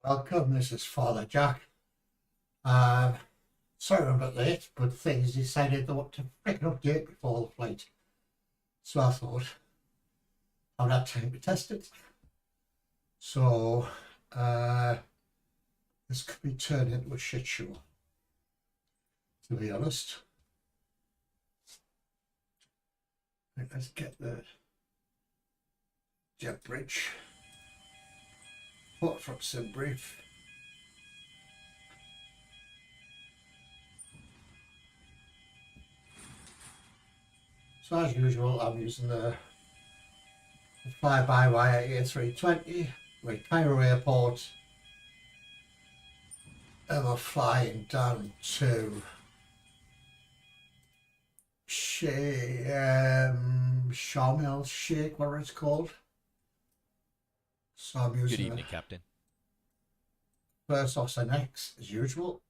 Welcome, this is Father Jack. Sorry I'm a bit late, but things decided they want to freaking update before the flight. So I thought I'd have time to test it. So this could be turned into a shit show, to be honest. Let's get the jet bridge. Port from sim brief. So as usual, I'm using the fly-by-wire A320 with Cairo Airport, and we're flying down to Sharm, Sheikh, whatever it's called. So I'm using Good evening, Captain. First Officer Next as usual.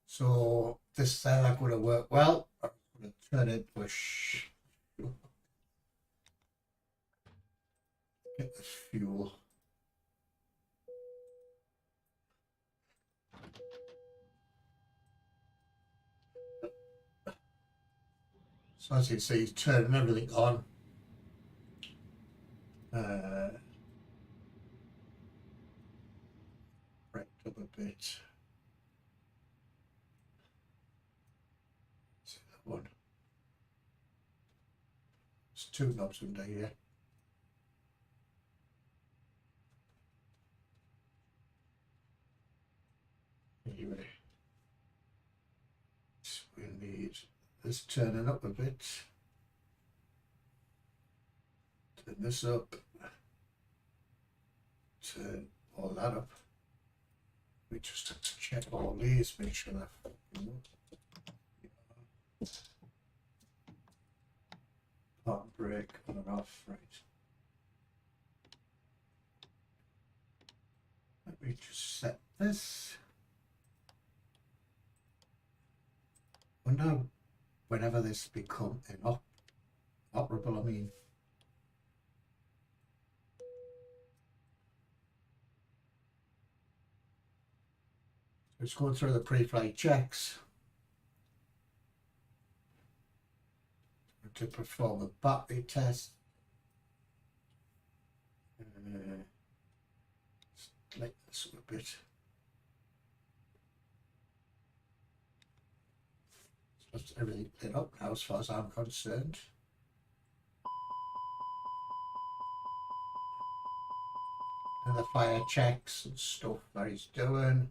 So this is not going to work well. I'm going to turn it push. Get the fuel. So as you can see, he's turning everything on. Breaked up a bit. See that one? There's two knobs under here. Anyway, so we need this turning up a bit. Turn this up. Turn all that up. We just have to check all these, make sure that part brake on and off, right. Let me just set this. Wonder whenever this become inoperable, I mean. It's going through the pre-flight checks to perform a battery test. Light this up a bit. So that's everything lit up now as far as I'm concerned. And the fire checks and stuff that he's doing.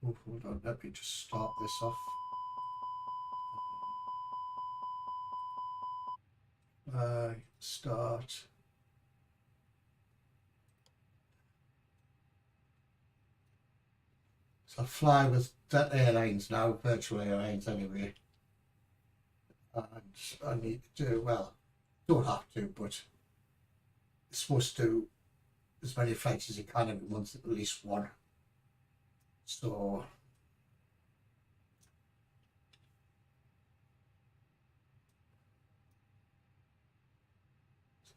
Oh, hold on, let me just start this off. Start. So I fly with that airlines now, virtual airlines anyway. And I need to do, well, don't have to, but it's supposed to do as many flights as you can every month, at least one. So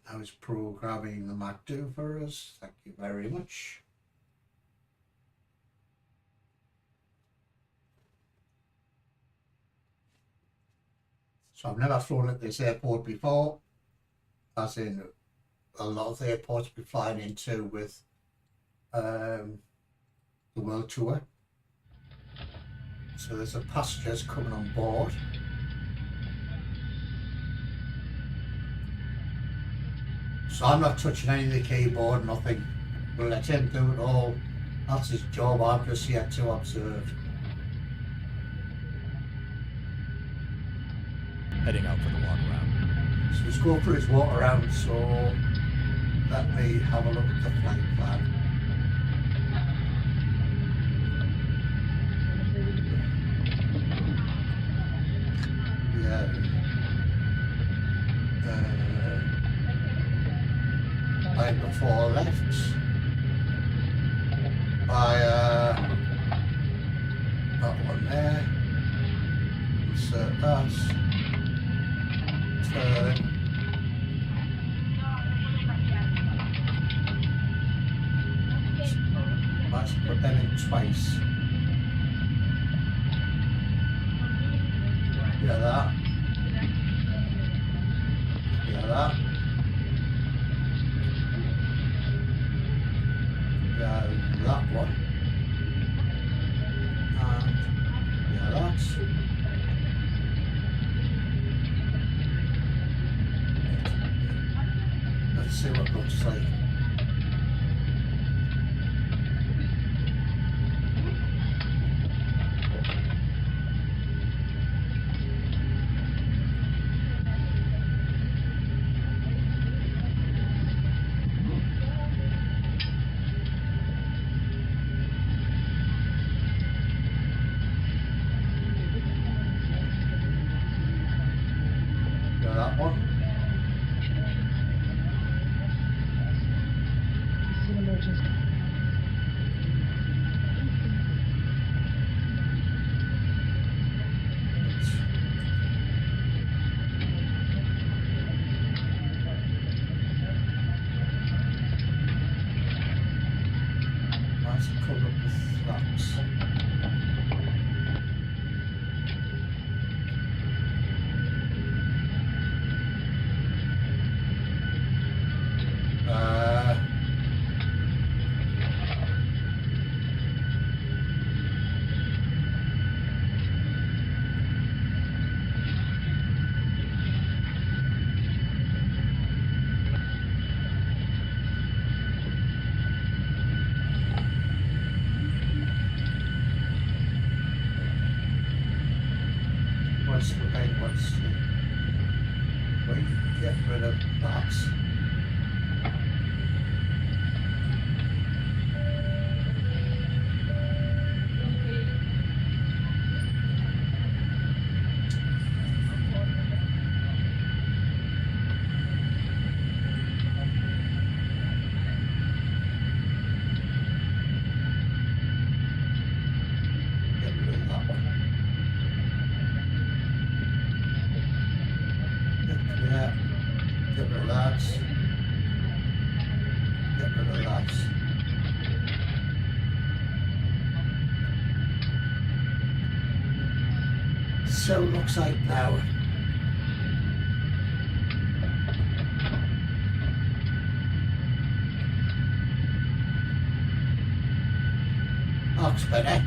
now it's programming the Mac do for us. Thank you very much. So I've never flown at this airport before, as in a lot of the airports we're flying into with the world tour. So there's a passengers coming on board. So I'm not touching any of the keyboard, nothing. We'll let him do it all. That's his job. I'm just here to observe. Heading out for the walk around. So he's going for his walk around, so let me have a look at the flight plan. Line before left by that one there. Insert that. Turn. Let's put them in twice. Yeah, that. Yeah, that. Yeah, that one. And yeah, that's. Let's see what it looks like. Yeah, that one. Let's cover up the flaps. Once the paint once we get rid of that. Get rid of that one. Yeah, get rid of that. Get rid of that. So it looks like now. Looks better.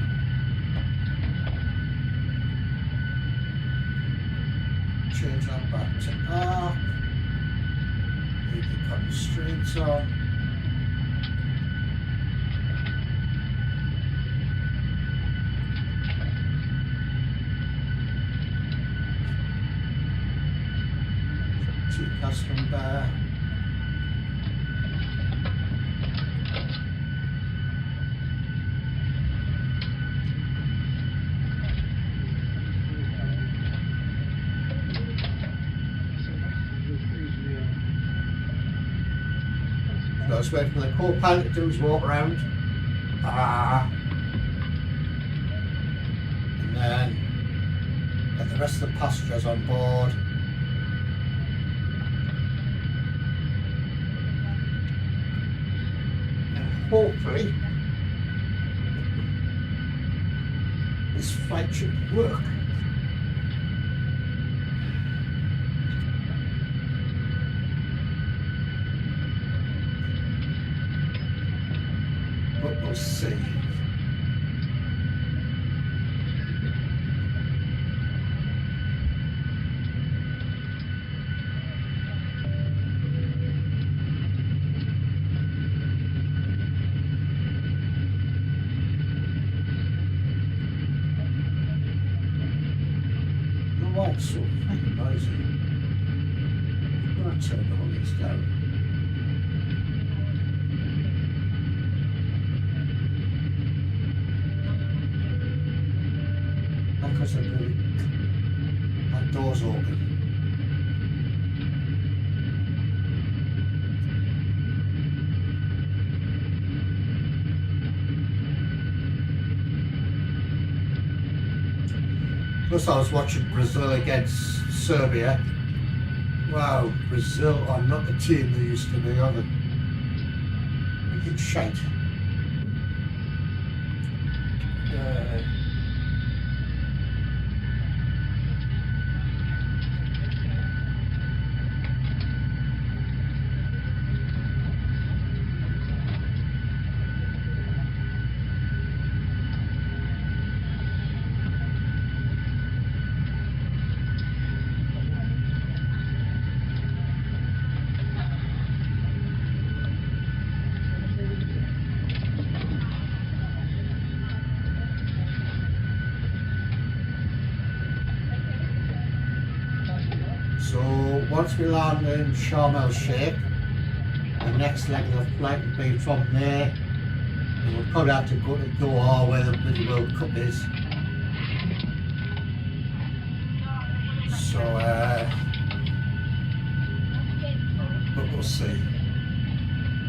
Change that back to arc. Leave the constraints on. Custom bar. So I was waiting for the co-pilot to do his walk around. And then get the rest of the passengers on board. And hopefully this flight should work. But we'll see. Why it's so fucking noisy. I'm gonna turn all these down. Because that door's open. Plus I was watching Brazil against Serbia. Wow, Brazil are not the team they used to be, are they? Wicked shite. So once we land in Sharm Sheikh, the next leg of the flight will be from there, and we'll probably have to go to Doha where the bloody World Cup is. So, but we'll see.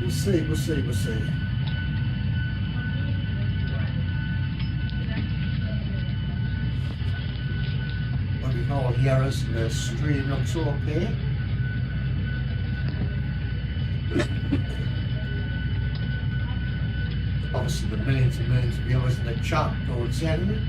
We'll see. You can all hear us and the stream looks okay. Obviously the millions and millions of viewers in the chat don't say anything.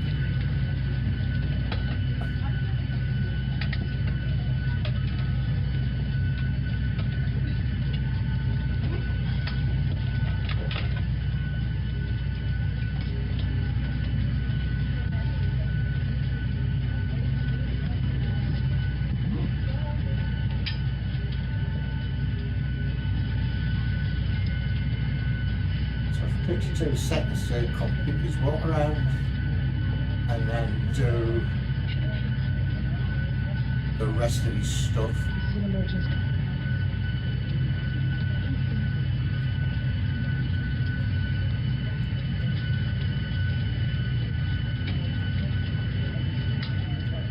So 52 seconds to complete his walk around and then do the rest of his stuff.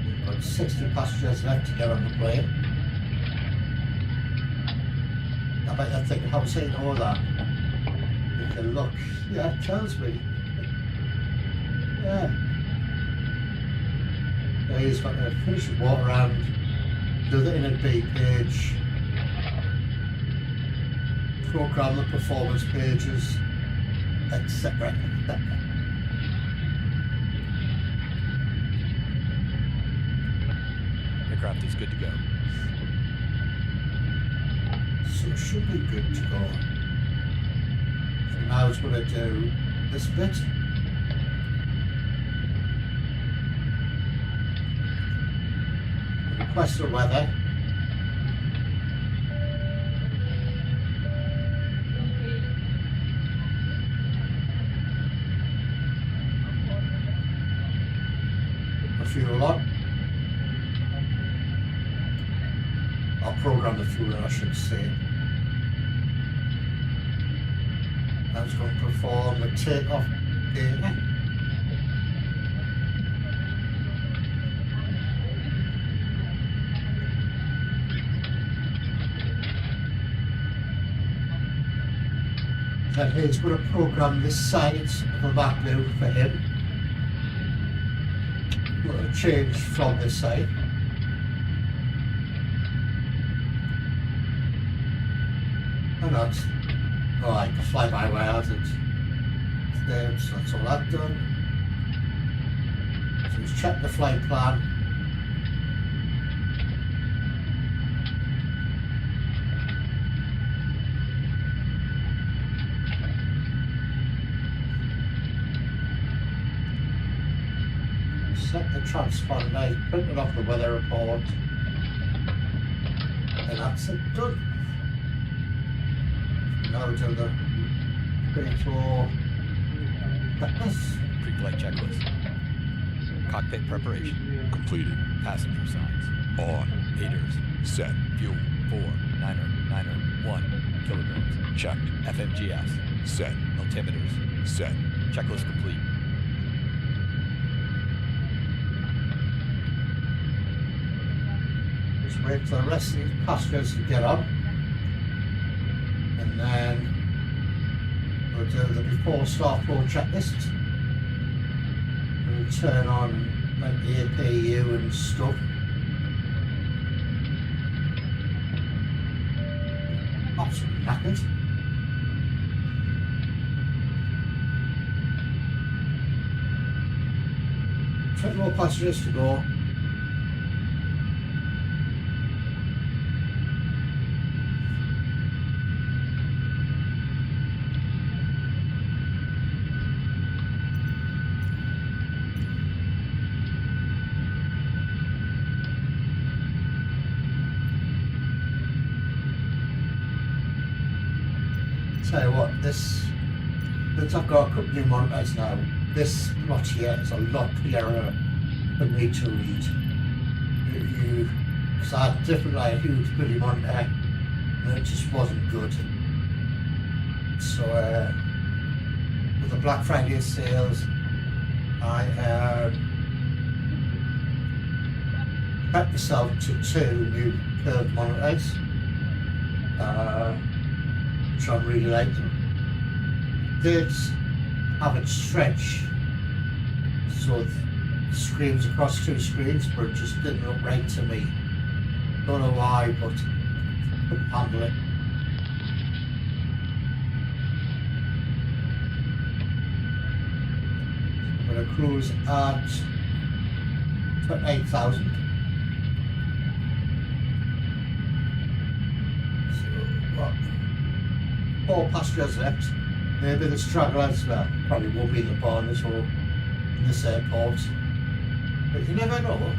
We've got 60 passengers left to get on the plane. I bet you're thinking, how say all that? You can look, yeah, it tells me. Yeah. Yeah, he's got to finish his walk around, do the inner B page, program the performance pages, etc. Aircraft is good to go. So it should be good to go. So now it's going to do this bit. Request the weather. Put the fuel on. I'll program the fuel, I should say. I was going to perform the takeoff data. Then he's going to program this side of the map now for him. We're going to change from this side. And that's alright, the fly-by-wire has it. There, so that's all that done. So he's checked the flight plan. Set the transponder, he's printed off the weather report. And that's it done. Now do the pre-tour fitness. Pre-flight checklist. Cockpit preparation. Completed. Passenger signs. On. Haters. Set. Fuel. 4,991 kilograms. Checked. FMGS. Set. Altimeters. Set. Checklist complete. Just wait for the rest of these passengers to get on. And then we'll do the before start flow checklist. We'll turn on like the APU and stuff. Absolutely knackered. 20 more passengers to go. Tell you what, this I've got a couple new monitors now. This plot here is a lot clearer for me to read. Because I had a huge bloody monitor and it just wasn't good. So with the Black Friday sales, I treated myself to 2 new curved monitors. Which I'm really liking. Did have it stretch so the screens across 2 screens, but it just didn't look right to me. Don't know why, but couldn't handle it. I'm going to cruise at 28,000. So what? 4 passengers left. Maybe the stragglers, well, probably won't be in the borders or in this airport. But you never know.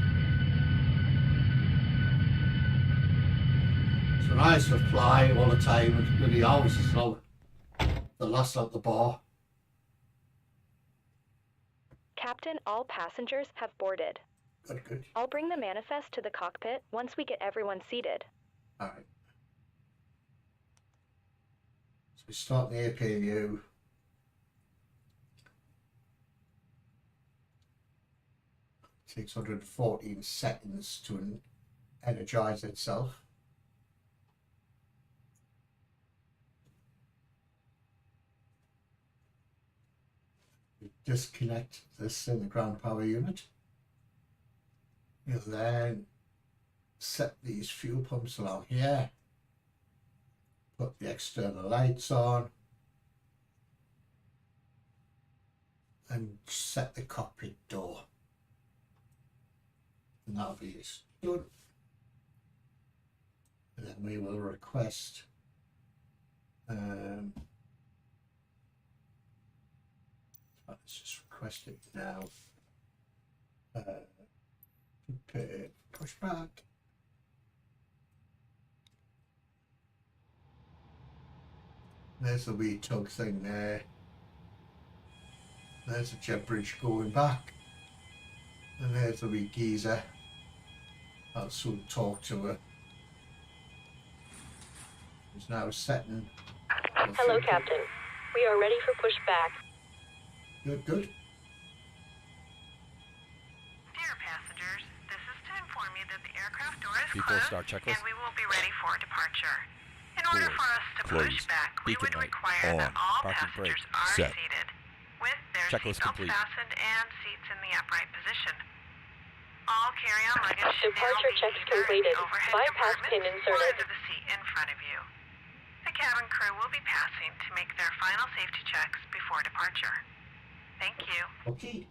So nice to fly all the time and bloody hours as long. The last out the bar. Captain, all passengers have boarded. Good. I'll bring the manifest to the cockpit once we get everyone seated. Alright. We start the APU. Takes 114 seconds to energize itself. We disconnect this in the ground power unit. You'll then set these fuel pumps along here. Put the external lights on and set the cockpit door, and that'll be done. And then we will request let's just request it now. Prepare pushback. There's a wee tug thing there. There's a jet bridge going back. And there's a wee geezer. I'll soon talk to her. He's now setting. Hello, Captain. We are ready for pushback. Good. Dear passengers, this is to inform you that the aircraft door is People closed start checklist. and we will be ready for departure. In order Doors for us to push closed. back, we Beacon would light require that on. all Parking brake passengers are set. seated, with their Checklist seatbelts complete. fastened and seats in the upright position. All carry-on luggage Departure now checks be either in completed. the overhead Bypass compartment pin or inserted. under the seat in front of you. The cabin crew will be passing to make their final safety checks before departure. Thank you. Okay.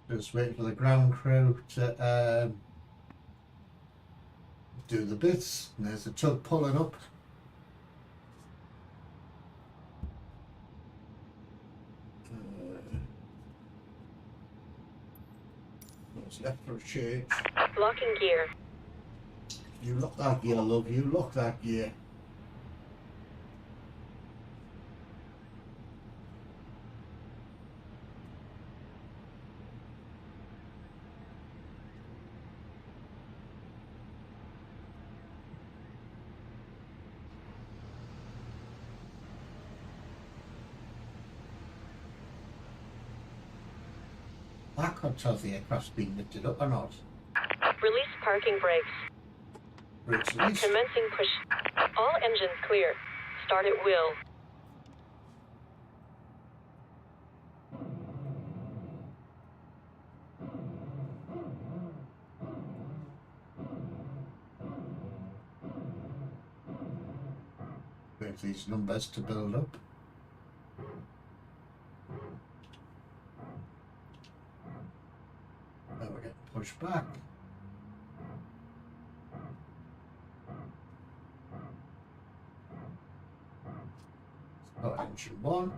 Just waiting for the ground crew to do the bits. And there's the tug pulling up. What's left for a change? Locking gear. You lock that gear, love. You lock that gear. I can't tell if the aircraft's been lifted up or not. Release parking brakes. Brakes released. Commencing push. All engines clear. Start at will. Wait for these numbers to build up. push back. Start engine 1.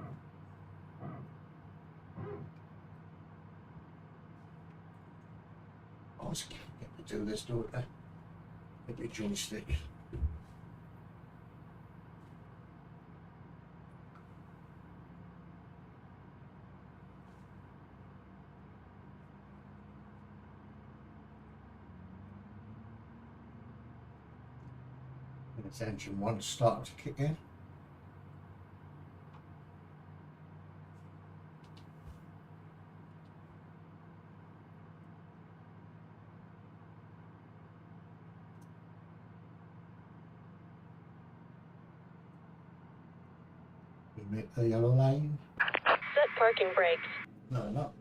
Always get to do this, don't I? Get me joystick. It's engine 1 starting to kick in. We make the yellow line. Set parking brakes. No, not.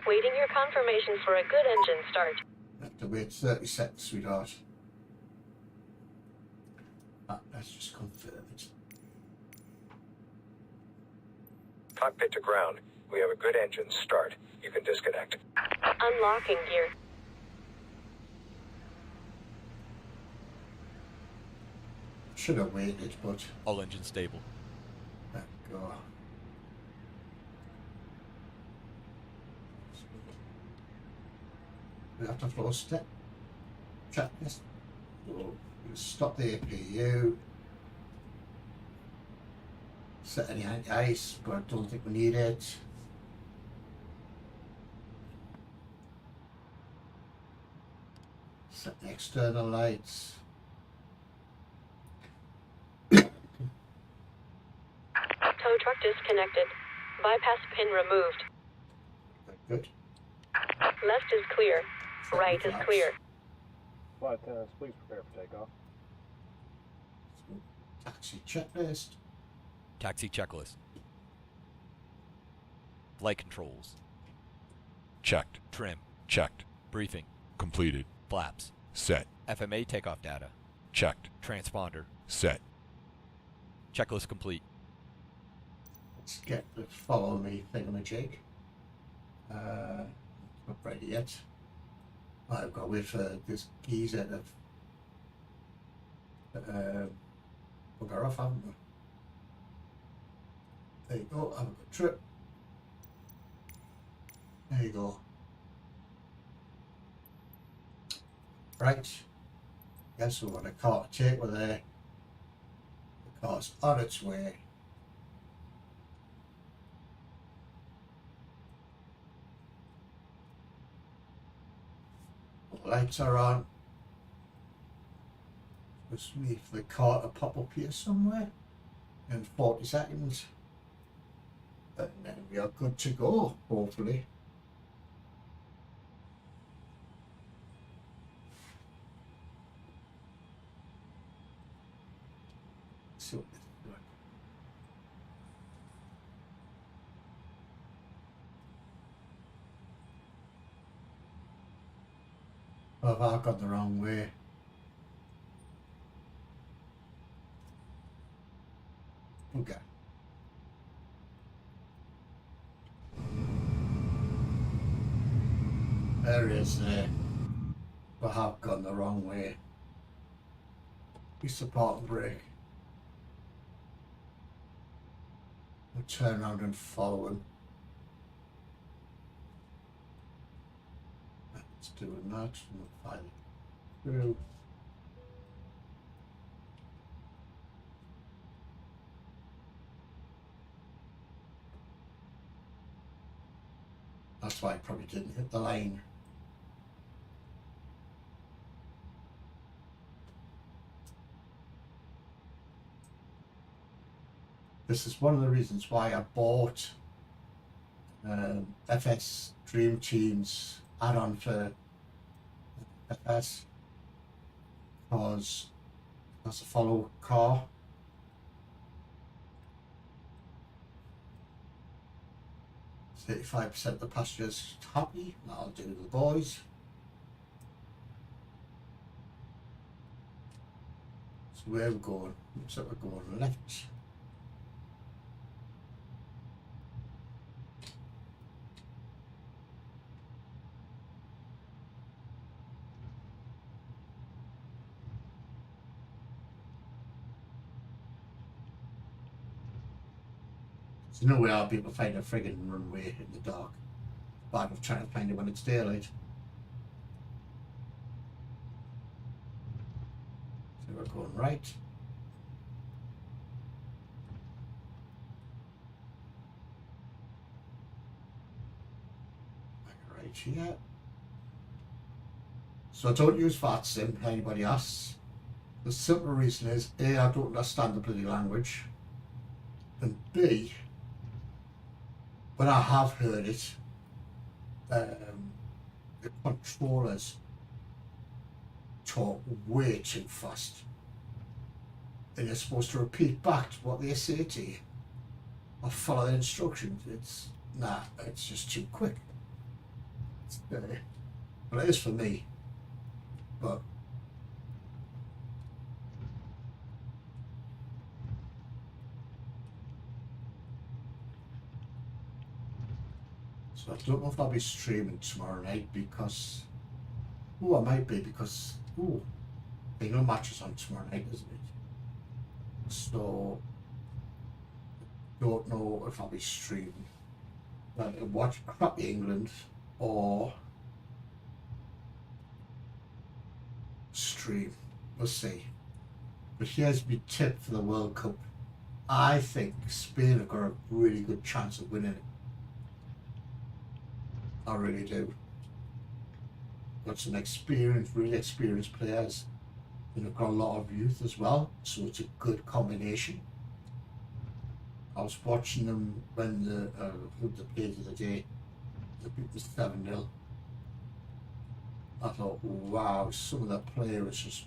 Waiting your confirmation for a good engine start. Have to wait 30 seconds, sweetheart. Let's just confirm it. Cockpit to ground. We have a good engine start. You can disconnect. Unlocking gear. Should have waited, but All engines stable. let go. We have to follow step. Check this. So we'll stop the APU. Set any anti-ice, but I don't think we need it. Set the external lights. Tow truck disconnected. Bypass pin removed. Good. Left is clear. Right is clear. Flight attendants, please prepare for takeoff. Taxi checklist. Taxi checklist. Flight controls. Checked. Trim. Checked. Briefing. Completed. Flaps. Set. FMA takeoff data. Checked. Transponder. Set. Checklist complete. Let's get the follow me thingamajig. Not ready yet. I've got to wait for this geezer to bugger off, haven't we? There you go, have a good trip. There you go. Right. Guess we've got a car to take with there. The car's on its way. Lights are on. Just wait for the car to pop up here somewhere in 40 seconds. And then we are good to go, hopefully. Let's see what this is doing. Well, have I gone the wrong way? Okay. There it is there. But I have gone the wrong way. Use the parking brake. We'll turn around and follow him. It's doing that. We'll find it through. That's why I probably didn't hit the line. This is one of the reasons why I bought FS Dream Team's add-on for FS, because that's a follow car. 35% of the passengers happy. That'll do the boys. So where we're going? Looks like we're going left. There's no way I'll be able to find a friggin' runway in the dark. Bad enough trying to find it when it's daylight. So we're going right. Like right here. So I don't use VATSIM, anybody asks. The simple reason is A, I don't understand the bloody language, and B, when I have heard it, the controllers talk way too fast, and you're supposed to repeat back to what they say to you or follow the instructions. It's it's just too quick. Well, it is for me, but so I don't know if I'll be streaming tomorrow night because, I might be because, England match is on tomorrow night, isn't it? So, don't know if I'll be streaming. Watch crappy England or stream. We'll see. But here's my tip for the World Cup. I think Spain have got a really good chance of winning it. I really do. Got some really experienced players, and they've got a lot of youth as well, so it's a good combination. I was watching them when they played the other day. They beat us 7-0. I thought, wow, some of the players just.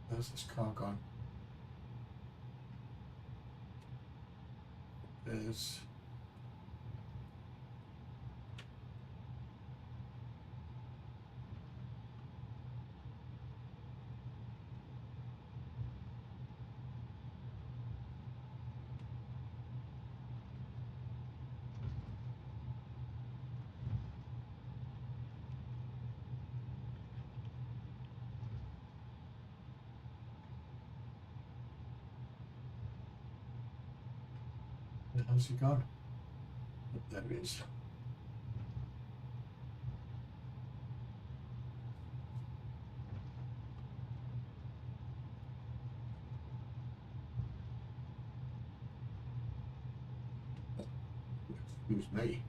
Where's this car gone? There's. How's he gone? There he is. Excuse me.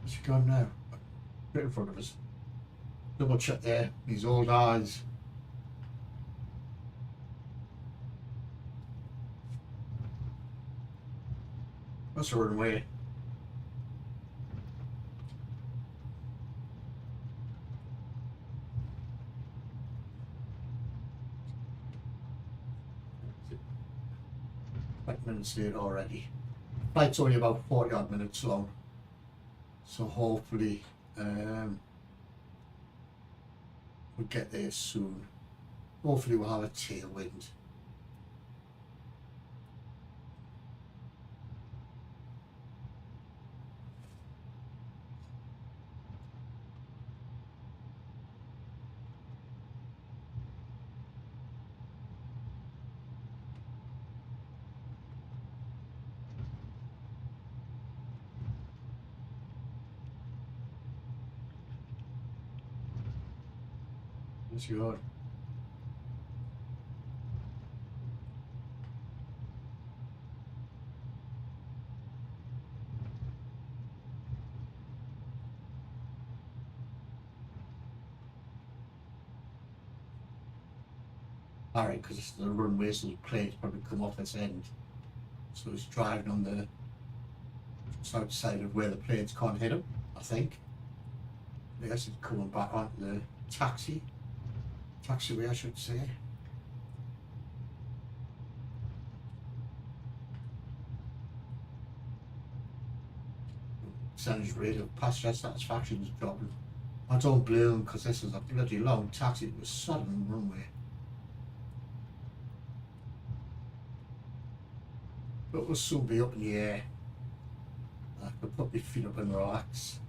Where's he gone now? Right in front of us. Double check there. These old eyes. That's a runway. Minutes late already. Flight's only about 40 odd minutes long, so hopefully we'll get there soon. Hopefully we'll have a tailwind. Yes, you are. Alright, because the runway, so the plane's probably come off its end. So it's driving on the south side of where the planes can't hit him, I think. I guess it's coming back onto the taxiway, I should say. Percentage rate of passenger satisfaction is dropping. I don't blame them because this is a bloody long taxi to a sudden runway. but we'll soon be up in the air. I could put my feet up and relax.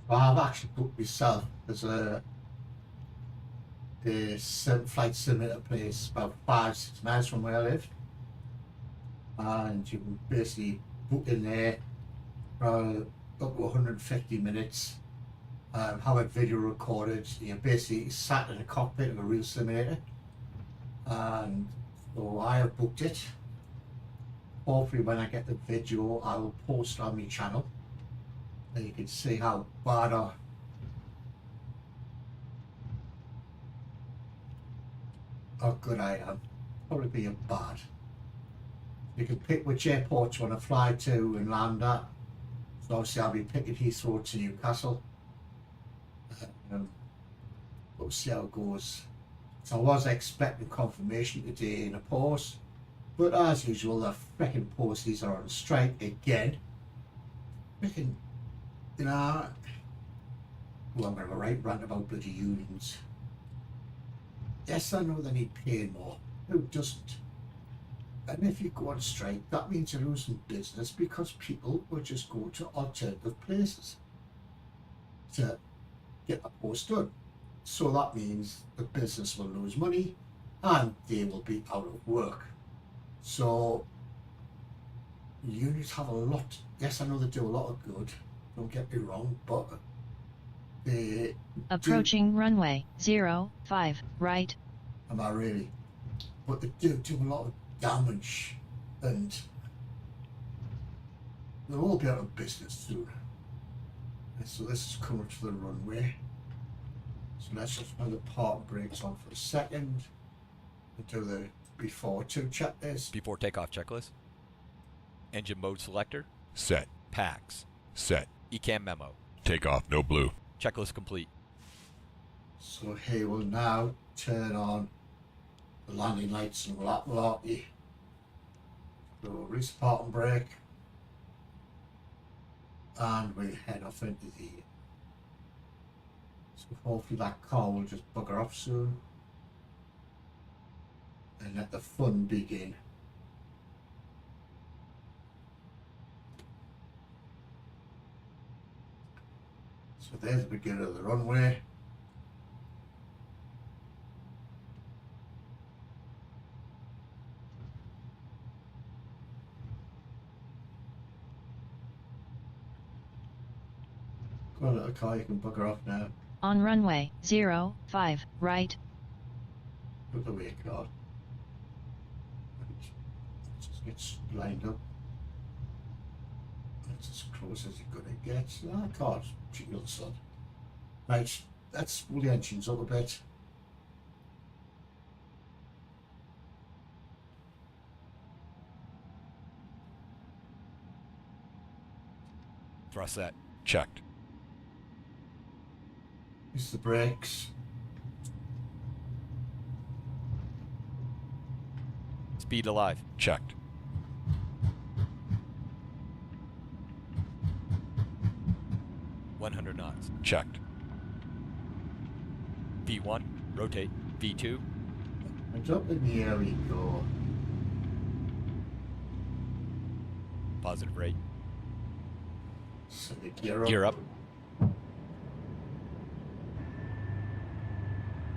I've actually booked myself as a flight simulator place about 5-6 miles from where I live, and you can basically book in there for up to 150 minutes, have a video recorded. You're basically sat in a cockpit of a real simulator, and so I have booked it. Hopefully when I get the video I will post on my channel. You can see how bad how good I am. Probably being bad. You can pick which airports you want to fly to and land at. So obviously I'll be picking Heathrow to Newcastle. We'll see how it goes. So I was expecting confirmation today in a post, but as usual the frickin' posties are on strike again. Frickin', you know, well, I'm going to write rant about bloody unions. Yes, I know they need paying more. Who doesn't? And if you go on strike, that means you're losing business because people will just go to alternative places to get a post done. So that means the business will lose money and they will be out of work. So unions have a lot. Yes, I know they do a lot of good. Don't get me wrong, but they approaching runway 05 right. Am I really? But they do a lot of damage, and they'll all be out of business soon. And so this is coming to the runway. So let's just put the park brakes on for a second and do the before to checklist. Before takeoff checklist. Engine mode selector. Set. Packs. Set. ECAM memo. Takeoff, no blue. Checklist complete. So here we'll now turn on the landing lights and lap malarkey. So release the parking brake, and we head off into the. So hopefully that car will just bugger off soon, and let the fun begin. So there's the beginning of the runway. Got a little car, you can bugger off now. On runway 05 right. Look away, car. Let's just get lined up. That's as close as you're gonna get. That car's cheeky little son. Right, let's pull the engines up a bit. Thrust set. Checked. Use the brakes. Speed alive. Checked. knots. Checked. V1. Rotate. V2. And up in the air we go. Positive rate. So the gear up. Gear up.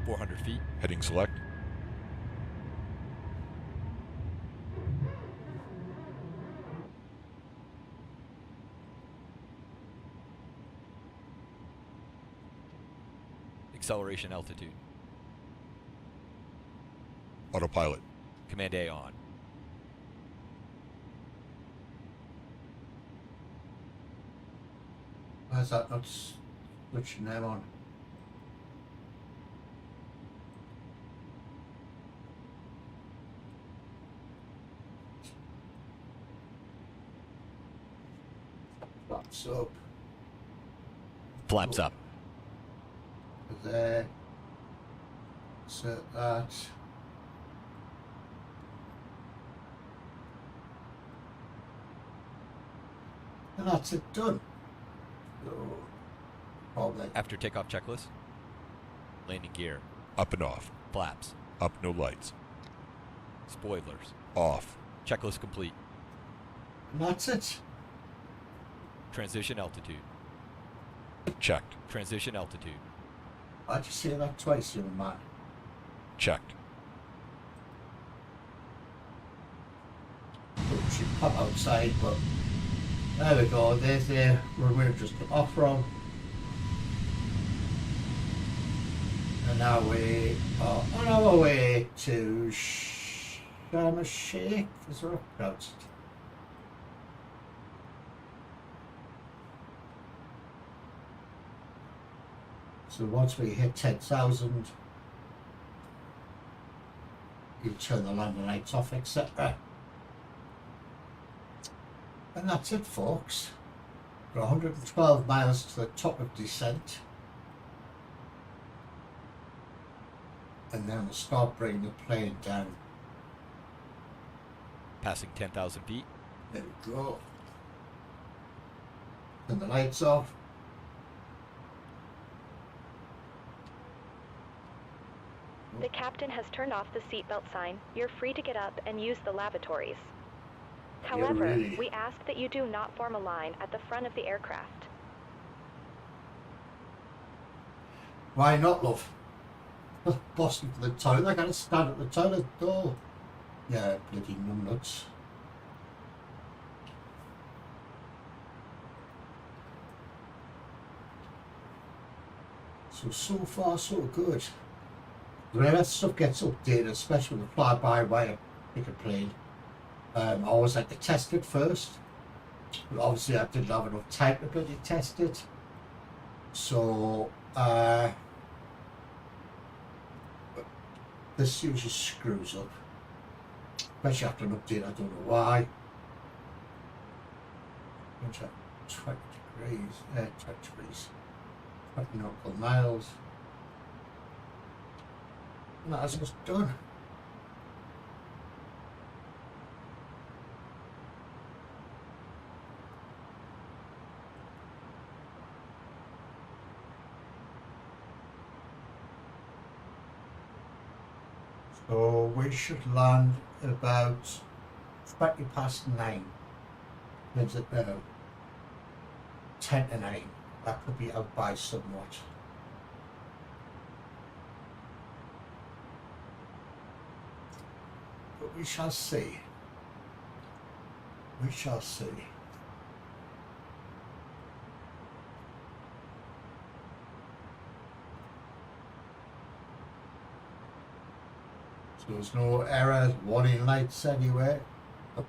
400 feet. Heading select. Acceleration altitude. Autopilot. Command A on. Why is that not switching them on? flaps up. Flaps up. There. Insert that. And that's it done. So, probably. After takeoff checklist. Landing gear. Up and off. Flaps. Up, no lights. Spoilers. Off. Checklist complete. And that's it. Transition altitude. Checked. Transition altitude. Why'd you say that twice, young man? Checked. We should pop outside, but there we go. There's the runway we've just got off from. And now we are on our way to Sharm Sheikh. Is there a pronounced? So once we hit 10,000, you turn the landing lights off, etc. And that's it, folks. We're 112 miles to the top of descent. And then we'll start bringing the plane down. Passing 10,000 feet. There we go. Turn the lights off. The captain has turned off the seatbelt sign. You're free to get up and use the lavatories. However, really? we ask that you do not form a line at the front of the aircraft. Why not, love? Busting for the toilet. I gotta stand at the toilet door. Yeah, bloody numbnuts. So far, so good. When that stuff gets updated, especially with the fly-by-wire pick a plane, I always like to test it first. But obviously I didn't have enough time to bloody test it. So, this usually screws up. Especially after an update, I don't know why. 20 degrees, 20 degrees, 20 nautical miles. And that's just done. So we should land at about 20 past 9. Is it now? 10 to 9. That could be out by somewhat. But we shall see. We shall see. So there's no errors, warning lights anywhere. It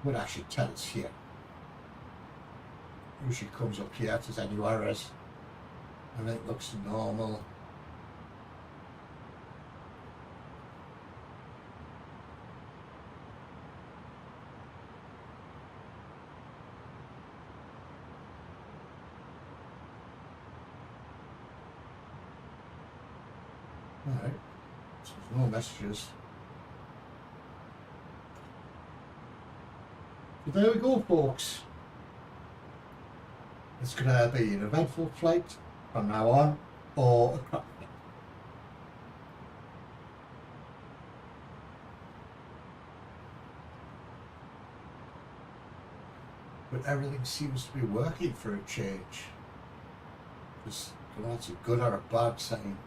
would actually tell us here. Usually comes up here if there's any errors. And it looks normal. Alright, so there's no messages. So there we go, folks. It's going to be an eventful flight from now on, or a crap flight. But everything seems to be working for a change. Just, I don't know if it's a good or a bad sign.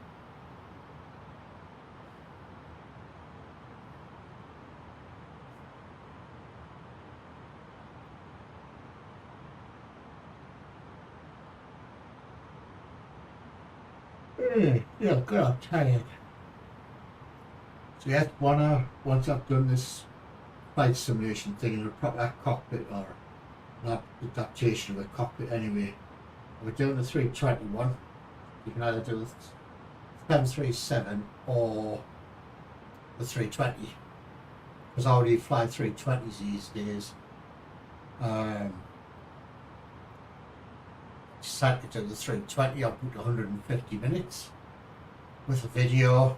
Yeah, good, I'm tired. So yes, once I've done this flight simulation thing in a proper cockpit or an adaptation of a cockpit anyway, we're doing the 321. You can either do the 737 or the 320. because I already fly 320s these days. Decided to do the 320. I put 150 minutes with a video.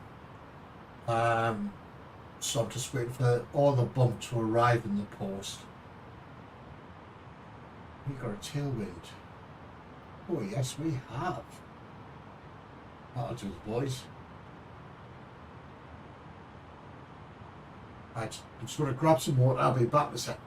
So I'm just waiting for all the bump to arrive in the post. We got a tailwind. Oh yes, we have. That'll do, the boys. Right, I'm just going to grab some water. I'll be back in a sec.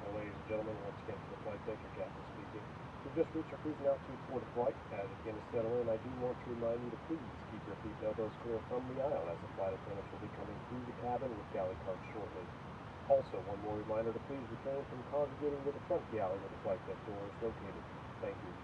Ladies and gentlemen, once again for the flight deck, your captain speaking. We've just reached our cruising altitude for the flight. As it begins to settle in, I do want to remind you to please keep your feet and elbows clear from the aisle, as the flight attendants will be coming through the cabin with galley carts shortly. Also, one more reminder to please refrain from congregating with the front galley where the flight deck door is located. Thank you.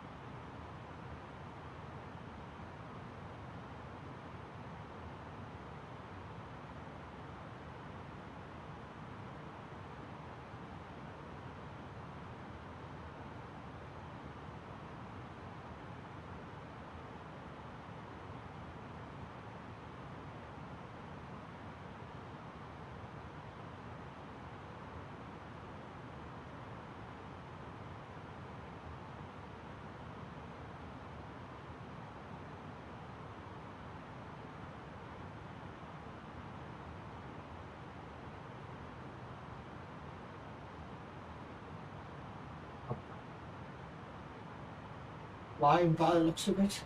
Flying by the looks of it.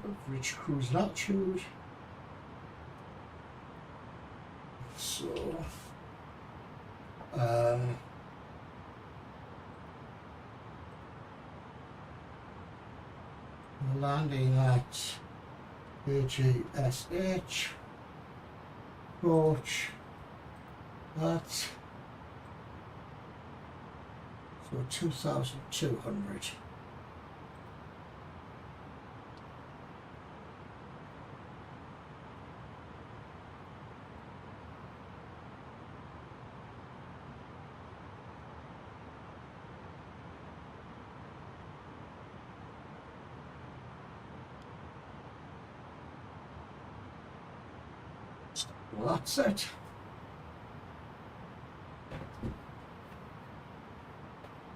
We've reached cruising altitude. So, we're landing at HESH. Approach that. So 2,200. Well, that's it.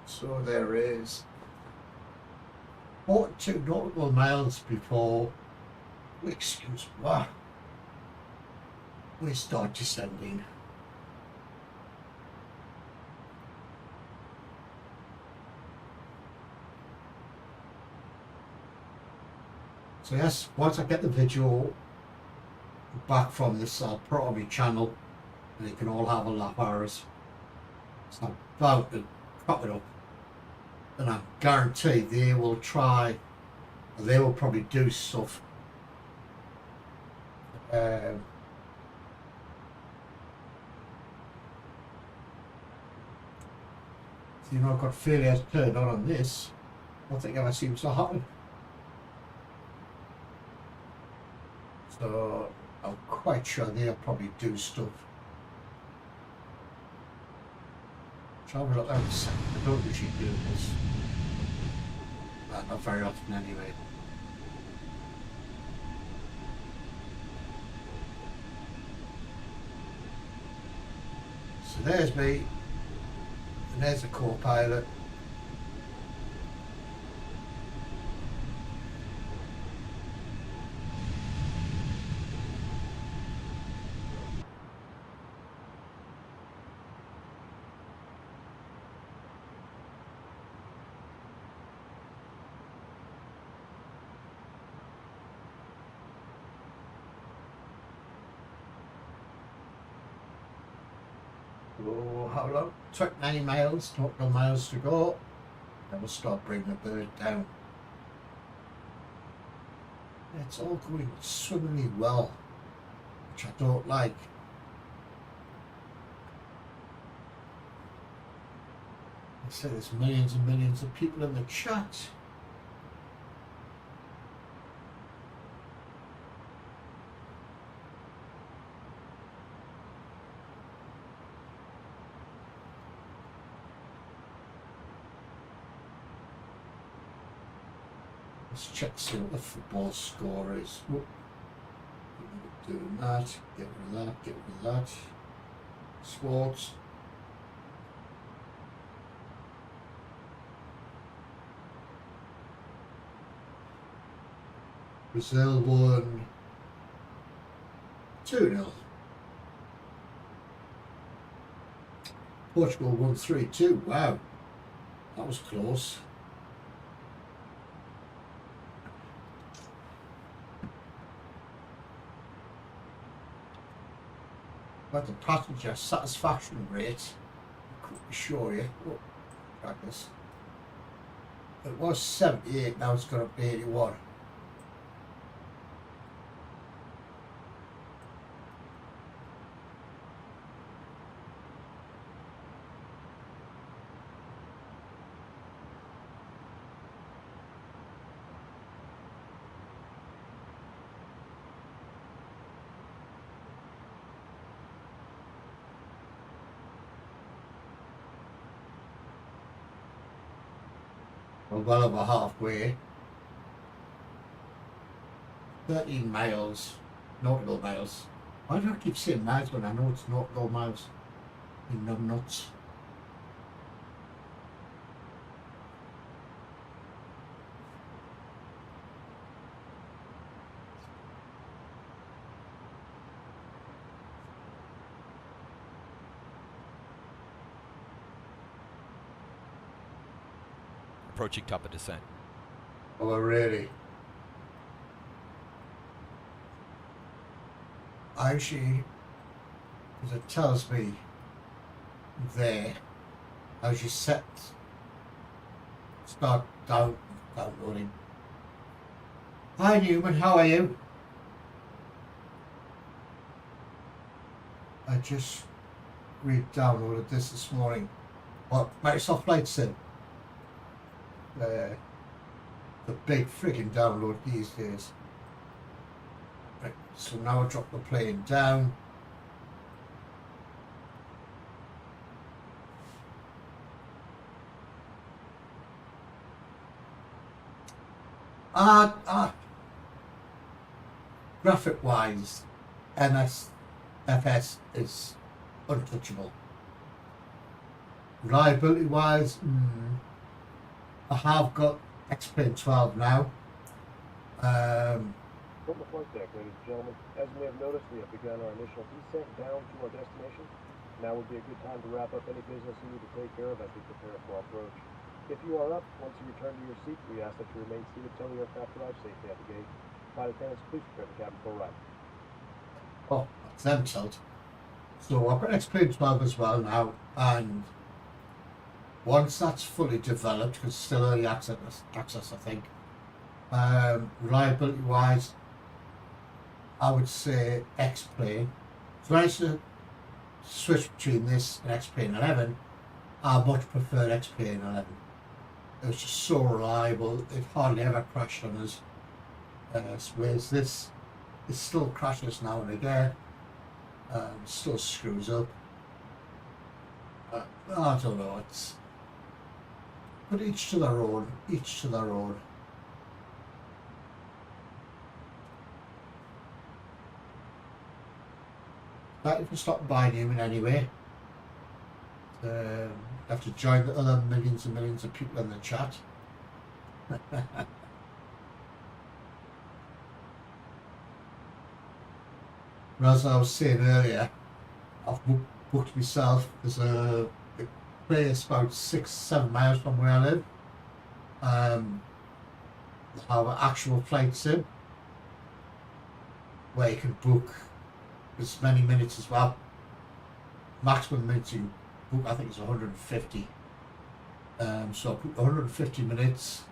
So there is 42 nautical miles before, excuse me, we start descending. So yes, once I get the video back from this, I'll put it on my channel and you can all have a laugh at us. So I'm about to crop it up, and I guarantee they will try, and they will probably do stuff. So you know, I've got failures turned on this. Nothing ever seems to happen. So I'm quite sure they'll probably do stuff. So I'll look at the second. I don't usually do this. Not very often anyway. So there's me, and there's the co-pilot. Oh, how long? 29 miles, total miles to go. Then we'll start bringing the bird down. It's all going swimmingly well, which I don't like. I say there's millions and millions of people in the chat. Let's check see what the football score is. Whoop. Doing that, get rid of that, get rid of that. Sports. Brazil won 2-0. Portugal won 3-2. Wow, that was close. But the passenger satisfaction rate, I couldn't show you. Oh, practice. It was 78, now it's going to be 81. We're well over halfway. 13 miles, nautical miles. Why do I keep saying miles when I know it's nautical miles? You numb nuts. Approaching top of descent. Oh, really? Actually, because it tells me there, as you start downloading. Hi Newman, how are you? I just re-downloaded this morning. What Microsoft Flight Sim. The big freaking download these days. Right, so now I drop the plane down. Graphic wise, MSFS FS is untouchable. Reliability wise, I have got X-Plane 12 now. From the flight deck, ladies and gentlemen, as you may have noticed, we have begun our initial descent down to our destination. Now would be a good time to wrap up any business you need to take care of as we prepare for our approach. If you are up, once you return to your seat, we ask that you remain seated until the aircraft arrives safely at the gate. Flight attendants, please prepare the cabin for arrival. Oh, that's them tilt. So I've got X-Plane 12 as well now, and once that's fully developed, because it's still early access I think, reliability wise, I would say X-Plane. So when I used to switch between this and X-Plane 11, I much prefer X-Plane 11. It was just so reliable, it hardly ever crashed on us. Whereas this, it still crashes now and again, still screws up. I don't know, it's... But each to their own, each to their own. Thank you for stopping by, Newman, anyway. Have to join the other millions and millions of people in the chat. As I was saying earlier, I've booked myself. There's a place about 6-7 miles from where I live. They have an actual flight sim where you can book as many minutes as well. Maximum minutes you can book, I think, is 150. So I put 150 minutes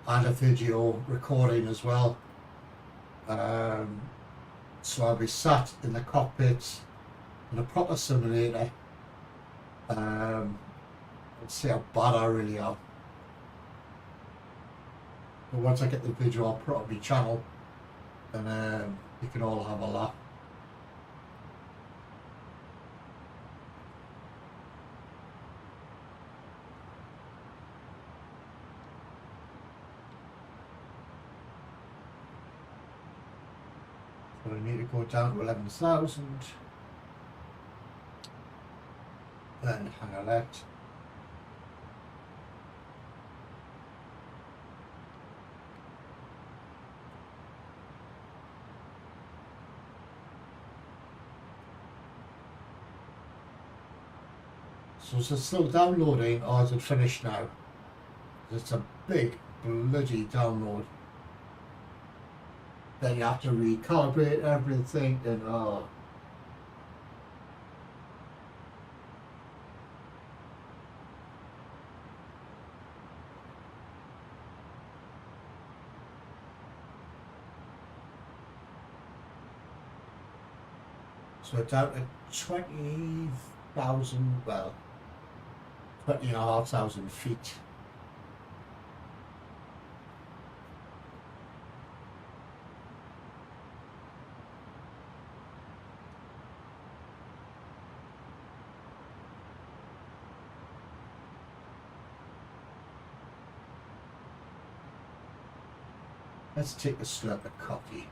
and a video recording as well. So I'll be sat in the cockpit in a proper simulator and see how bad I really am. But once I get the video, I'll put it on my channel and you can all have a laugh. So I need to go down to 11,000 then hang a left. So is it still downloading or is it finished now? It's a big bloody download. Then you have to recalibrate everything and so down to 20,000, well, 20,500 feet. Let's take a slurp of coffee.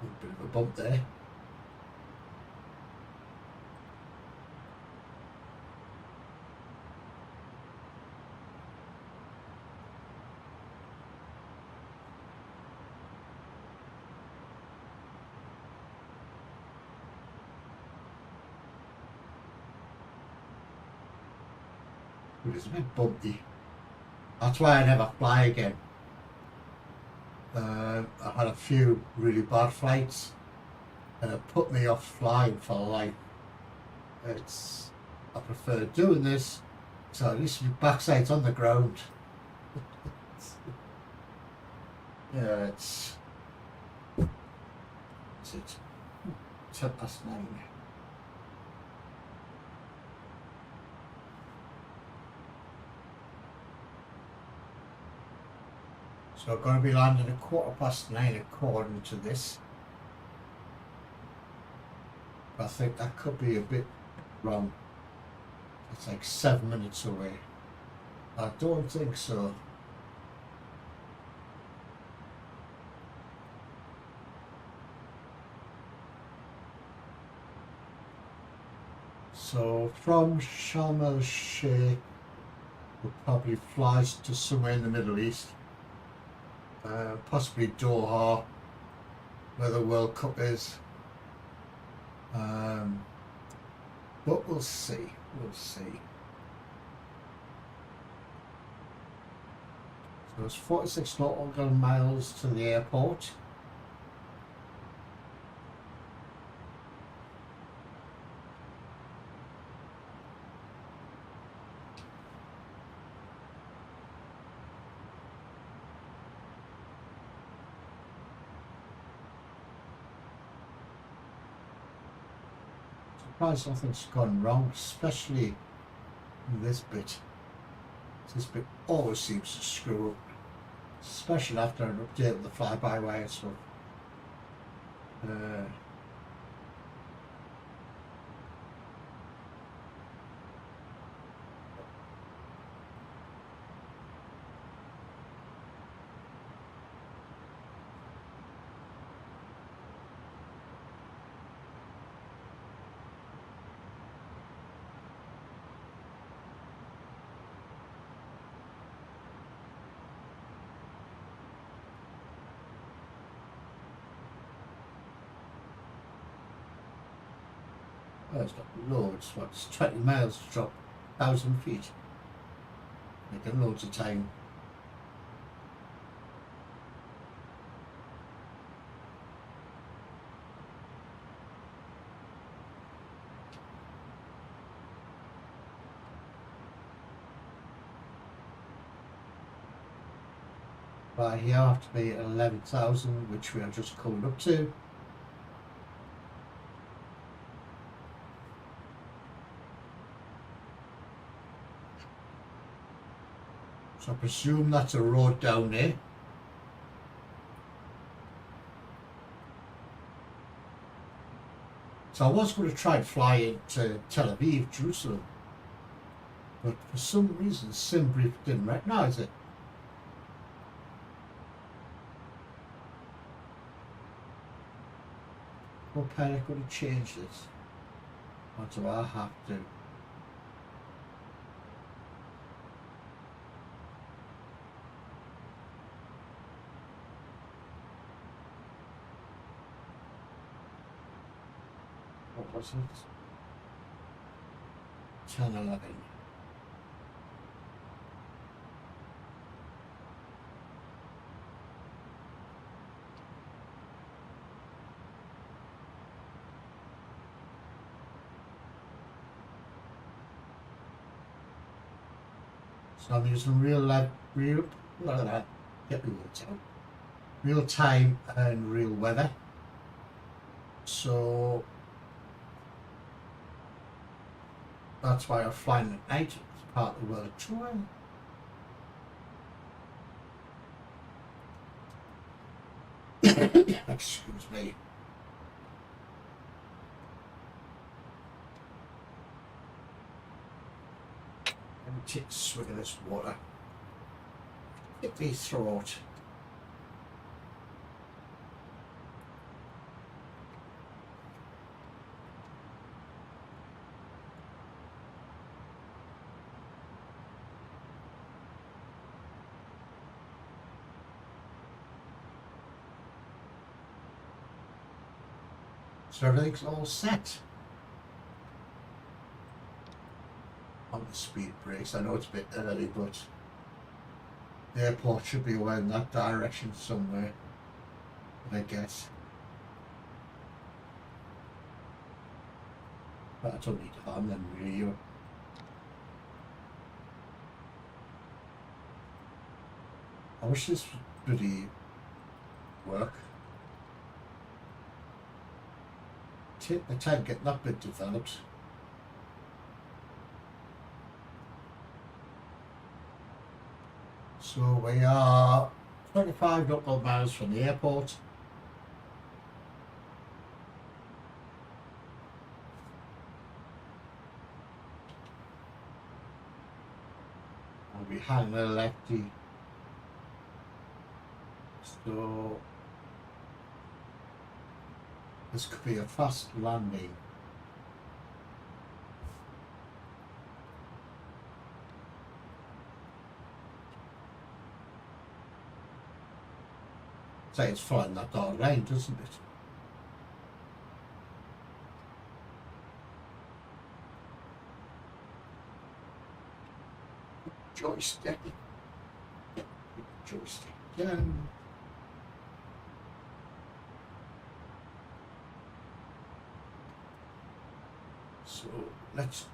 A bit of a bump there. It's a bit bumpy. That's why I never fly again. I had a few really bad flights and it put me off flying for life. I prefer doing this, so at least my backside's on the ground. Yeah, it's 9:10. So I'm going to be landing at 9:15 according to this. But I think that could be a bit wrong. It's like 7 minutes away. I don't think so. So from Sharm el Sheikh, we'll probably fly to somewhere in the Middle East, possibly Doha, where the World Cup is. But we'll see. We'll see. So it's 46 nautical miles to the airport. Surprised nothing's gone wrong, especially in this bit. This bit always seems to screw up, especially after an update of the fly-by-wire stuff. Oh, it's got loads. What's 20 miles to drop 1,000 feet? Making loads of time. Right here I have to be at 11,000, which we are just coming up to. So I presume that's a road down there. So I was going to try and fly into Tel Aviv, Jerusalem, but for some reason SimBrief didn't recognise it. What panic would have changed this? Or do I have to? What was it? 10:11. So I'm using real time and real weather. So that's why I'm flying at night. It's part of the world tour. Excuse me. Let me take a swig of this water. Hit my throat. So everything's all set on the speed brakes. I know it's a bit early, but the airport should be away in that direction somewhere, I guess. But I don't need to harm them really. I wish this would bloody work. Take the time to get that bit developed. So we are 25 nautical miles from the airport. I'll be hanging a lefty. So this could be a fast landing. Say it's flying that dark line, doesn't it? Joystick. Joystick again. So let's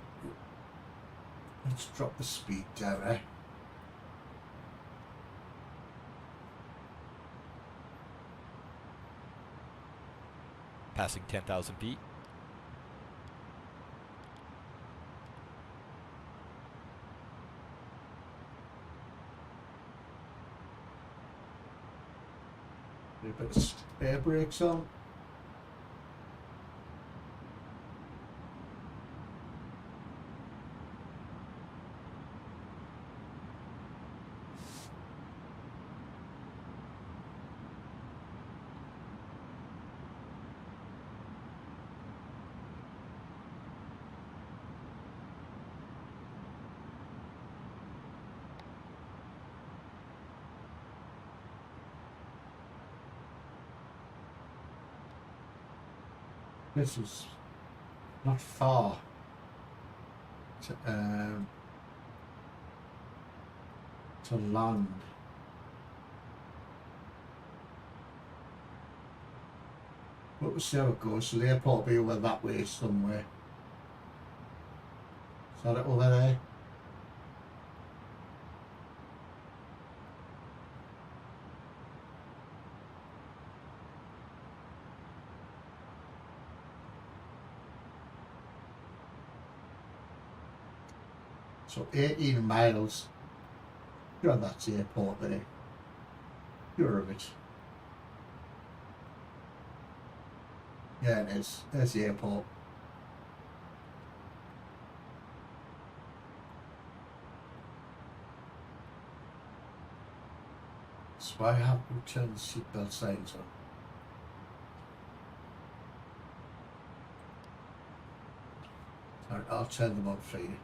drop the speed down, eh? Passing 10,000 feet. A bit of air brakes on. This is not far to land. But we'll see how it goes. So the airport will be over that way somewhere. Is that it over there? So 18 miles. Sure, that's the airport there. Sure of it. Yeah, it is. There's the airport. So I have to turn the seatbelt signs on. Alright, I'll turn them on for you.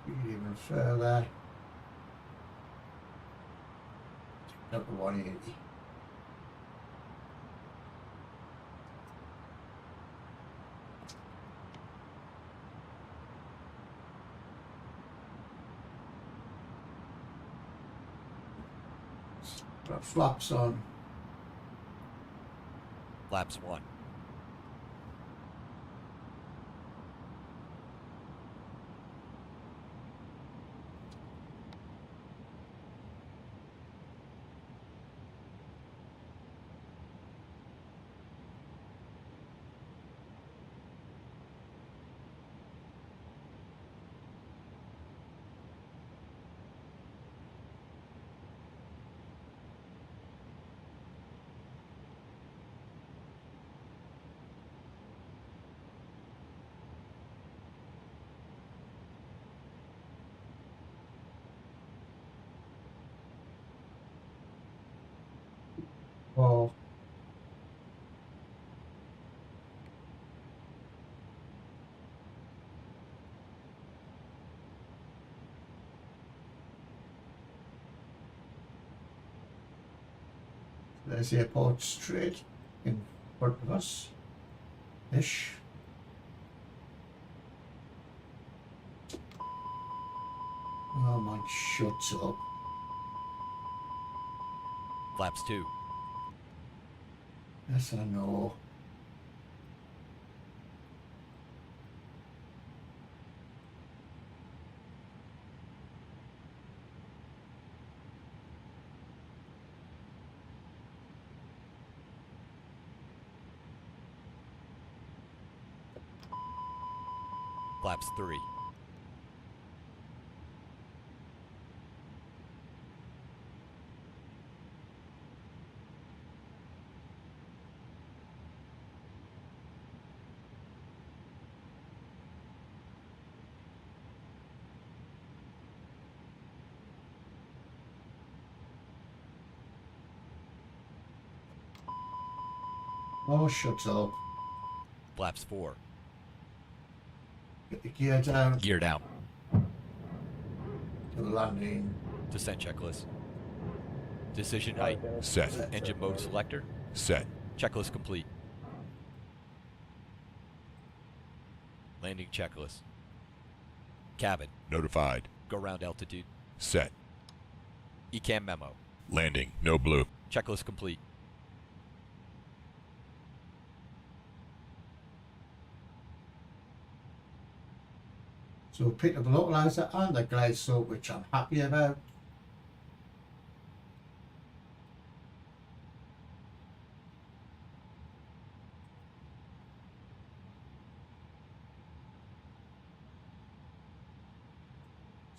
Even further up to 180. Got flaps on. Flaps 1. Oh, there's the airport straight in front of us. HESH. Oh man, shut up. Flaps 2. Yes, I know. Flaps 3. Oh, shut up. Flaps 4. Get the gear down. Gear down. To the landing. Descent checklist. Decision height. Set. Engine mode selector. Set. Checklist complete. Landing checklist. Cabin. Notified. Go round altitude. Set. ECAM memo. Landing. No blue. Checklist complete. So we picked up a localizer and a glide slope, which I'm happy about.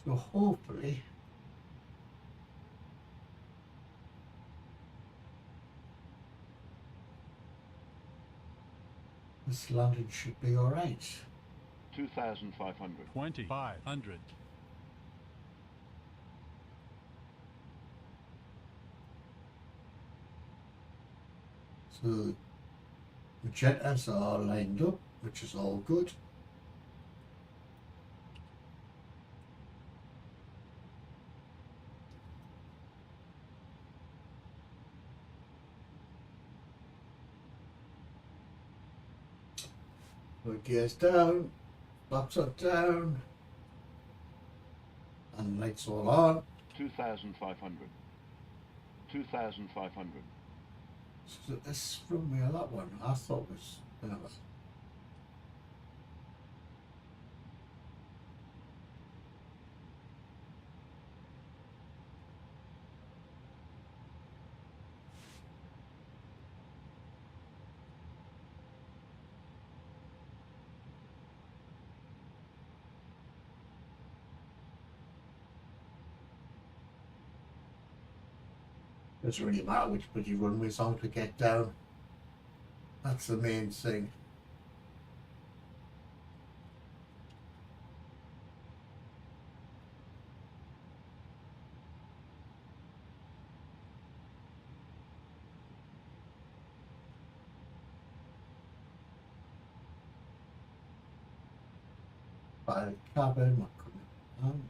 So hopefully this landing should be alright. 2,500. 2,500. So the jetters are lined up, which is all good. Put gears down, flaps are down, and lights all on. 2,500. 2,500. So this runway or that one, I thought was another. Doesn't really matter which bloody runway's on to get down. That's the main thing. By the cabin, I couldn't land.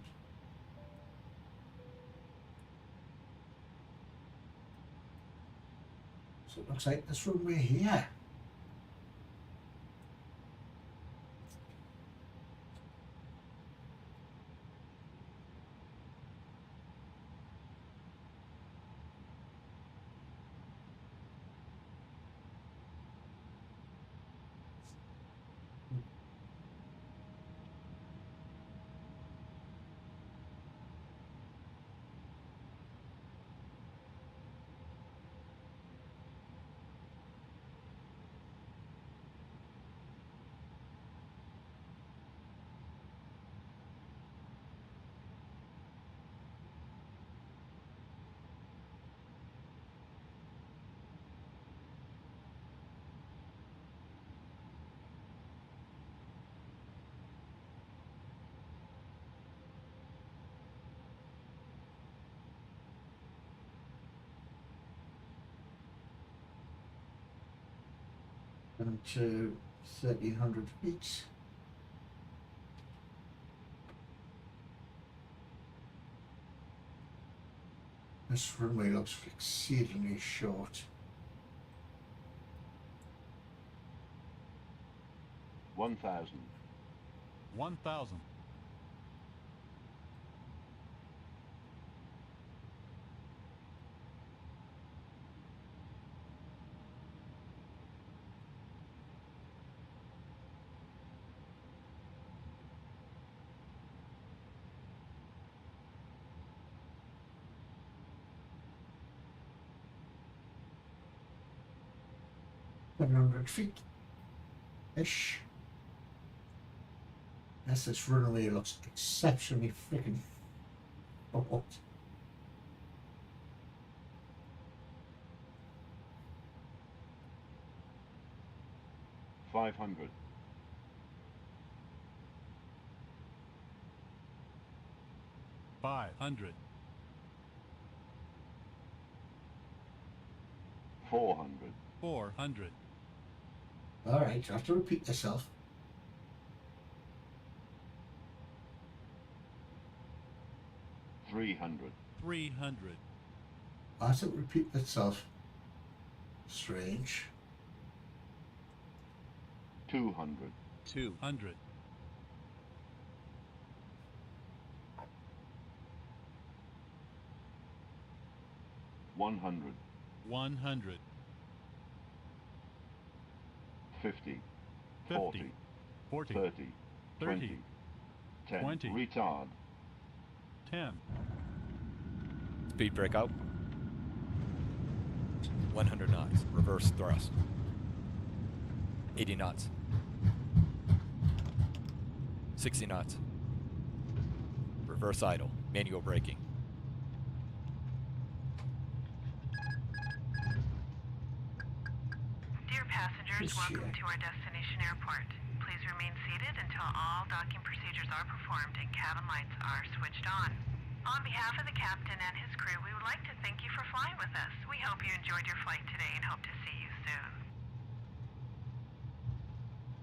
So it looks like this runway here. Down to 1,300 feet. This runway looks exceedingly short. 1,000. 1,000. 700 feet ish. Yes, this runway looks exceptionally freaking short. 500. 500. 400. 400. Alright, you have to repeat yourself. $300. 300. Why does it repeat itself? Strange. 200. 200. 100. 100. 50. 50. 40. 40. 30. 30. 20. 10. 20. Retard. 10. Speed breakout. 100 knots. Reverse thrust. 80 knots. 60 knots. Reverse idle. Manual braking. Dear passengers, Yes, welcome yeah. to our destination airport. Please remain seated until all docking procedures are performed and cabin lights are switched on. On behalf of the captain and his crew, we would like to thank you for flying with us. We hope you enjoyed your flight today and hope to see you soon.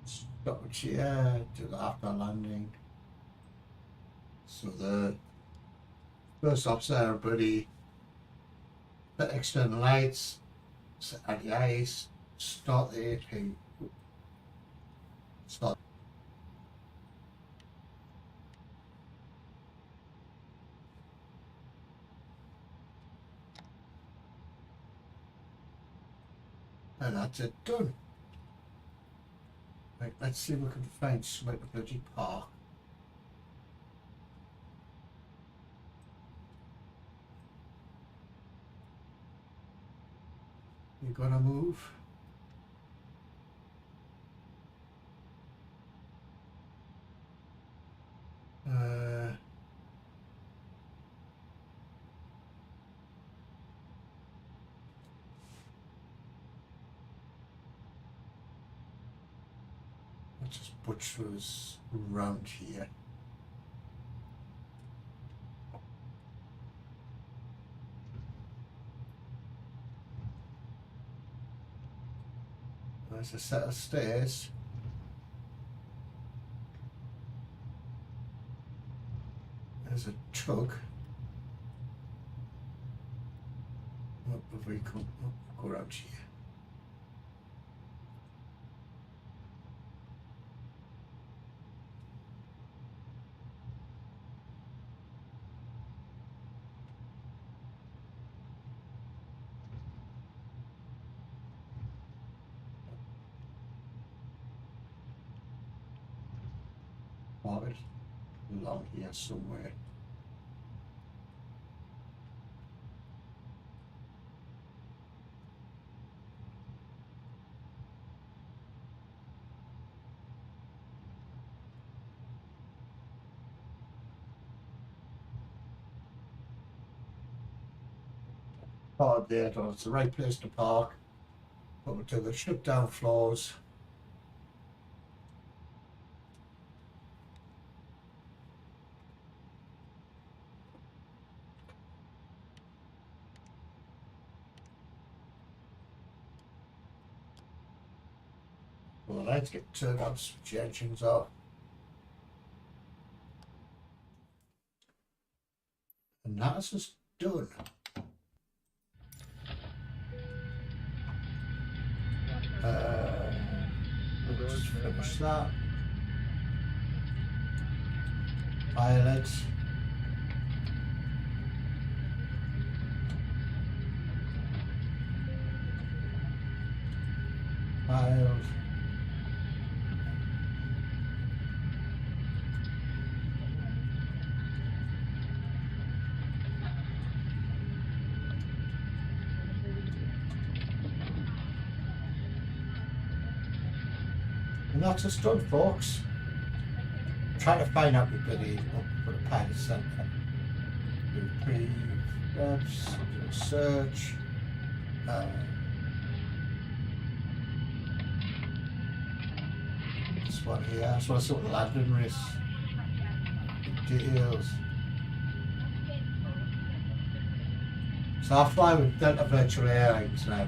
Stop here, do the after landing. So the first officer, everybody, the external lights, set anti-ice, start the AP. Start. And that's it done. Right, let's see if we can find somewhere to bloody park. You gonna move? Let's just butchers around here. There's a set of stairs. There's a tug. What have we come? Go around here. Park along here somewhere. Park there, it's the right place to park. Over to the shut down floors. Well, the lights get turned on, switch the engines off. And that's just done. We'll just finish that. Pilot. Pilot. And that's us done, folks. I'm trying to find out what they need for the pilot center. Do pre-reps, do a search. This one here, that's what I saw the landing risk. Details. So I'll fly with Delta Virtual Airlines now.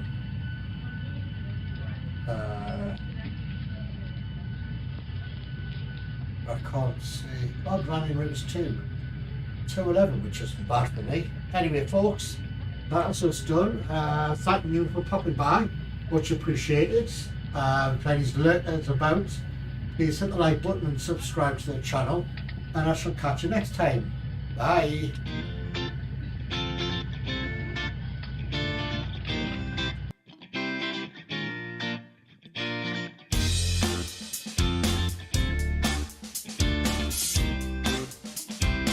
I can't see. Odd running route was 211, which isn't bad for me. Anyway, folks, that's us done. Thank you for popping by. Much appreciated. If anybody's learned about, please hit the like button and subscribe to the channel. And I shall catch you next time. Bye.